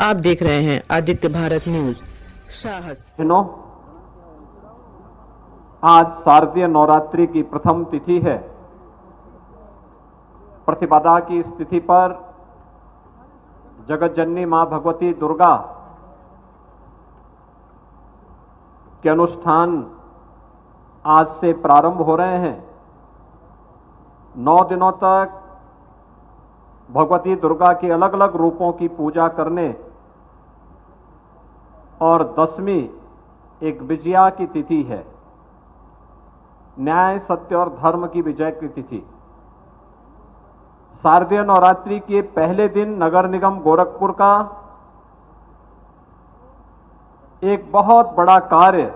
आप देख रहे हैं आदित्य भारत न्यूज। साहस। आज शारदीय नवरात्रि की प्रथम तिथि है। प्रतिपदा की इस तिथि पर जगत जननी मां भगवती दुर्गा के अनुष्ठान आज से प्रारंभ हो रहे हैं। 9 दिनों तक भगवती दुर्गा के अलग अलग रूपों की पूजा करने और 10वीं एक विजया की तिथि है, न्याय सत्य और धर्म की विजय की तिथि। शारदीय नवरात्रि के पहले दिन नगर निगम गोरखपुर का एक बहुत बड़ा कार्य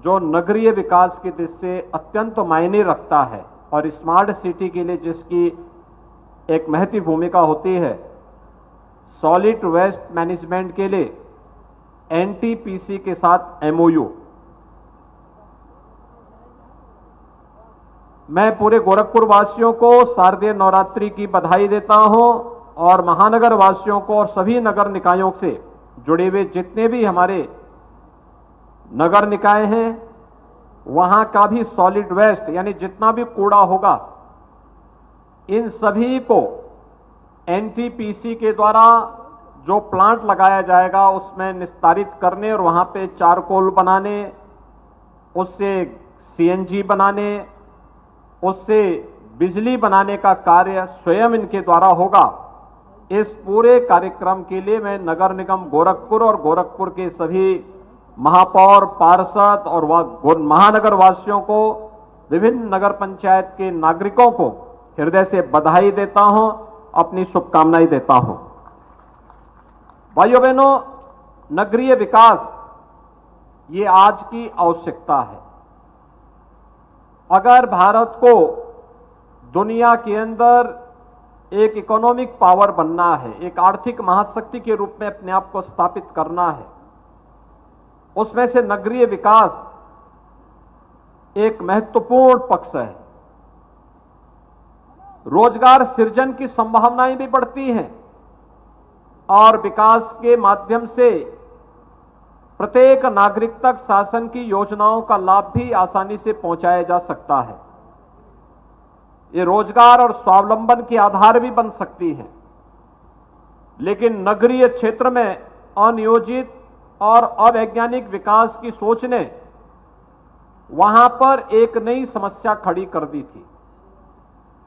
जो नगरीय विकास की दृष्टि से अत्यंत मायने रखता है और स्मार्ट सिटी के लिए जिसकी एक महत्वपूर्ण भूमिका होती है, सॉलिड वेस्ट मैनेजमेंट के लिए एनटीपीसी के साथ एमओयू। मैं पूरे गोरखपुर वासियों को शारदीय नवरात्रि की बधाई देता हूं और महानगर वासियों को और सभी नगर निकायों से जुड़े हुए जितने भी हमारे नगर निकाय हैं, वहां का भी सॉलिड वेस्ट यानी जितना भी कूड़ा होगा, इन सभी को एनटीपीसी के द्वारा जो प्लांट लगाया जाएगा उसमें निस्तारित करने और वहां पे चारकोल बनाने, उससे सीएनजी बनाने, उससे बिजली बनाने का कार्य स्वयं इनके द्वारा होगा। इस पूरे कार्यक्रम के लिए मैं नगर निगम गोरखपुर और गोरखपुर के सभी महापौर, पार्षद और महानगर वासियों को, विभिन्न नगर पंचायत के नागरिकों को हृदय से बधाई देता हूं, अपनी शुभकामनाएं देता हूं। भाइयों बहनों, नगरीय विकास ये आज की आवश्यकता है। अगर भारत को दुनिया के अंदर एक इकोनॉमिक पावर बनना है, एक आर्थिक महाशक्ति के रूप में अपने आप को स्थापित करना है, उसमें से नगरीय विकास एक महत्वपूर्ण पक्ष है। रोजगार सृजन की संभावनाएं भी बढ़ती हैं और विकास के माध्यम से प्रत्येक नागरिक तक शासन की योजनाओं का लाभ भी आसानी से पहुंचाया जा सकता है। ये रोजगार और स्वावलंबन के आधार भी बन सकती है। लेकिन नगरीय क्षेत्र में अनियोजित और अवैज्ञानिक विकास की सोच ने वहां पर एक नई समस्या खड़ी कर दी थी।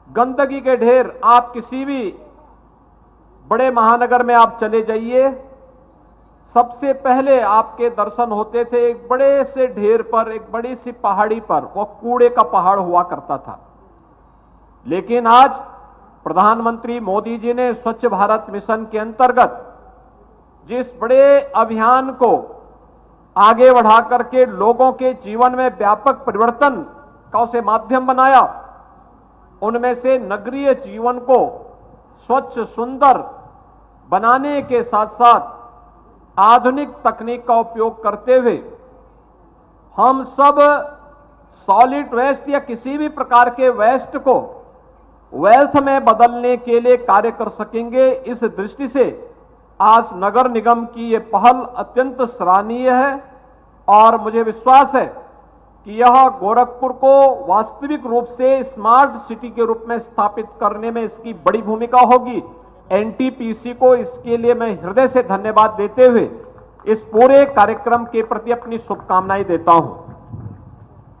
गंदगी के ढेर, आप किसी भी बड़े महानगर में आप चले जाइए, सबसे पहले आपके दर्शन होते थे एक बड़े से ढेर पर, एक बड़ी सी पहाड़ी पर, वो कूड़े का पहाड़ हुआ करता था। लेकिन आज प्रधानमंत्री मोदी जी ने स्वच्छ भारत मिशन के अंतर्गत जिस बड़े अभियान को आगे बढ़ा करके लोगों के जीवन में व्यापक परिवर्तन का उसे माध्यम बनाया, उनमें से नगरीय जीवन को स्वच्छ सुंदर बनाने के साथ साथ आधुनिक तकनीक का उपयोग करते हुए हम सब सॉलिड वेस्ट या किसी भी प्रकार के वेस्ट को वेल्थ में बदलने के लिए कार्य कर सकेंगे। इस दृष्टि से आज नगर निगम की ये पहल अत्यंत सराहनीय है और मुझे विश्वास है कि यह गोरखपुर को वास्तविक रूप से स्मार्ट सिटी के रूप में स्थापित करने में इसकी बड़ी भूमिका होगी। एनटीपीसी को इसके लिए मैं हृदय से धन्यवाद देते हुए इस पूरे कार्यक्रम के प्रति अपनी शुभकामनाएं देता हूं।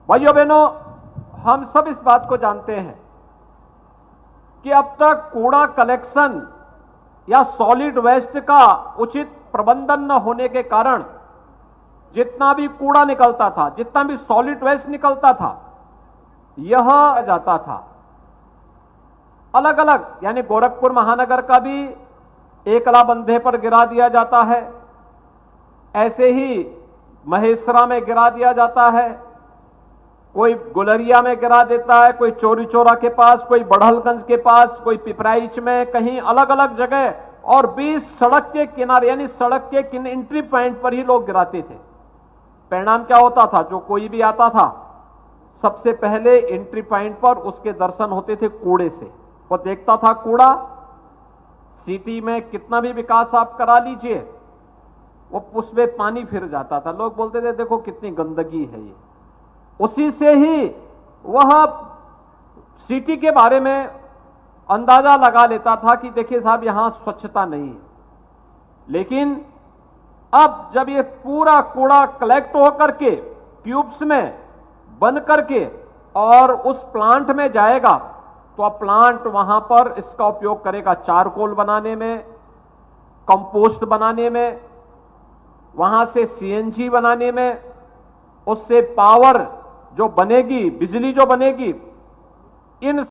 भाइयों बहनों, हम सब इस बात को जानते हैं कि अब तक कूड़ा कलेक्शन या सॉलिड वेस्ट का उचित प्रबंधन न होने के कारण जितना भी कूड़ा निकलता था, जितना भी सॉलिड वेस्ट निकलता था, यह जाता था अलग अलग, यानी गोरखपुर महानगर का भी एकला बंधे पर गिरा दिया जाता है, ऐसे ही महेसरा में गिरा दिया जाता है, कोई गुलरिया में गिरा देता है, कोई चोरी चौरा के पास, कोई बढ़लगंज के पास, कोई पिपराइच में, कहीं अलग अलग जगह, और 20 सड़क के किनारे यानी सड़क के एंट्री पॉइंट पर ही लोग गिराते थे। परिणाम क्या होता था? जो कोई भी आता था सबसे पहले एंट्री पॉइंट पर उसके दर्शन होते थे कूड़े से। वो देखता था कूड़ा, सिटी में कितना भी विकास आप करा लीजिए, वो उसमें पानी फिर जाता था। लोग बोलते थे देखो कितनी गंदगी है ये। उसी से ही वह सिटी के बारे में अंदाजा लगा लेता था कि देखिए साहब यहां स्वच्छता नहीं है। लेकिन अब जब ये पूरा कूड़ा कलेक्ट होकर के ट्यूब्स में बन करके और उस प्लांट में जाएगा, तो अब प्लांट वहां पर इसका उपयोग करेगा चारकोल बनाने में, कंपोस्ट बनाने में, वहां से सीएनजी बनाने में, उससे पावर जो बनेगी, बिजली जो बनेगी, इन